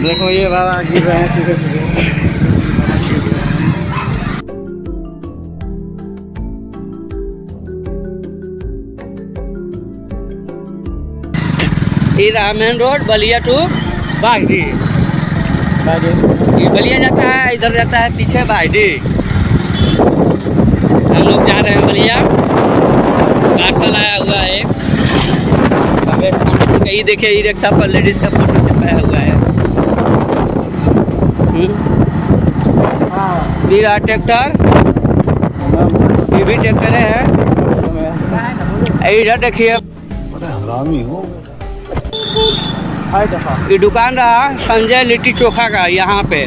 देखो ये बाबा गिर रहे हैं सीधे सीधे। ये रहा main road Ballia to Bagdi. ये बलिया जाता है, इधर जाता है पीछे बागडी। हम लोग जा रहे हैं बलिया। पार्सल आया हुआ है एक। ये देखिए ई रिक्शा पर लेडीज का फोटो चिपकाया हुआ है। ये रहा ट्रैक्टर, ये भी ट्रैक्टर है। इधर देखिए हरामी हो। ये दुकान रहा संजय लिट्टी चोखा का, यहाँ पे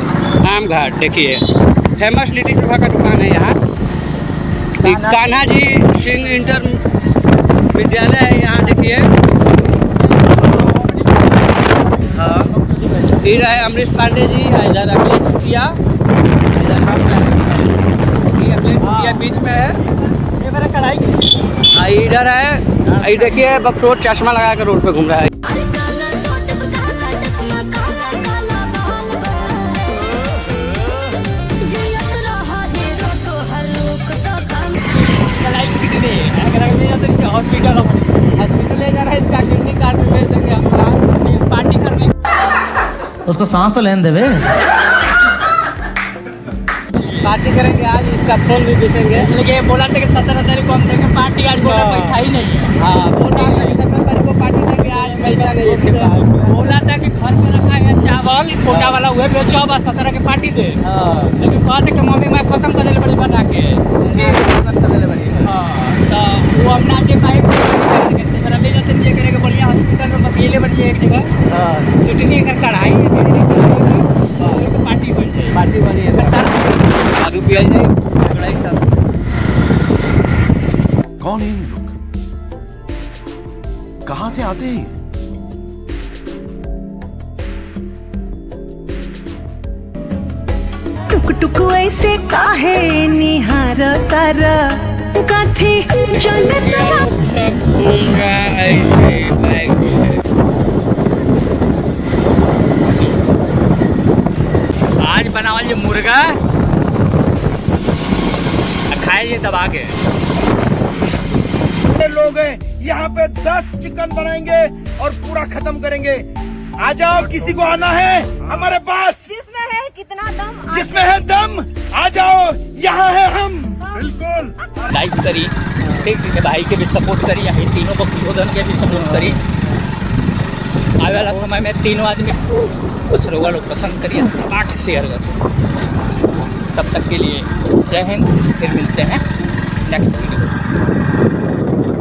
आम घाट देखिए फेमस लिट्टी चोखा का दुकान है यहाँ। कान्हा जी सिंह इंटर विद्यालय है यहाँ देखिए। हाँ इधर है अमरीश पांडे जी, इधर अखिलेश भूटिया, इधर बीच में है। इधर है, ये देखिए बकरोट चश्मा लगा कर रोड पे घूम रहा है। हॉस्पिटल ले जा रहा है, इसका किडनी कार्ड में भेज देंगे हम पार्टी करने। उसको सांस तो लेने देवे। पार्टी करेंगे आज, इसका फोन भी बेचेंगे। लेकिन बोला था कि 17 तारीख को हम देंगे पार्टी, आज बोला पैसा ही नहीं है। हाँ बोला 17 तारीख को पार्टी देंगे, आज पैसा नहीं इसके पास। बोला था कि घर में रखा है चावल छोटा वाला, हुए बेचो अब 17 के पार्टी दे। लेकिन कहा था कि मम्मी मैं खत्म कर दिले बड़ी बना के खत्म कर दिले बड़ी। तो वो अपना के पाइप ले जाते नीचे करेंगे बढ़िया हॉस्पिटल में अकेले बढ़िए एक जगह इतनी अगर कढ़ाई पार्टी बन जाए। पार्टी बनी है रुपया ही नहीं कढ़ाई सब। कौन है ये लोग? कहां से आते हैं? टुक टुक ऐसे काहे निहार तारा काथे चलता। आज बनावल ये मुर्गा खाए दबा के। लोग हैं यहाँ पे 10 चिकन बनाएंगे और पूरा खत्म करेंगे। आ जाओ, किसी को आना है हमारे पास। जिसमें है कितना दम, जिसमें है दम आ जाओ, यहाँ है हम। बिल्कुल लाइक करी, ठीक भाई के भी सपोर्ट करी, यहाँ तीनों बख्शोधन के भी सपोर्ट करी। आने वाला समय में तीनों आदमी कुछ लोग पसंद करिए, 8 शेयर कर। तब तक के लिए जय हिंद, फिर मिलते हैं नेक्स्ट वीडियो।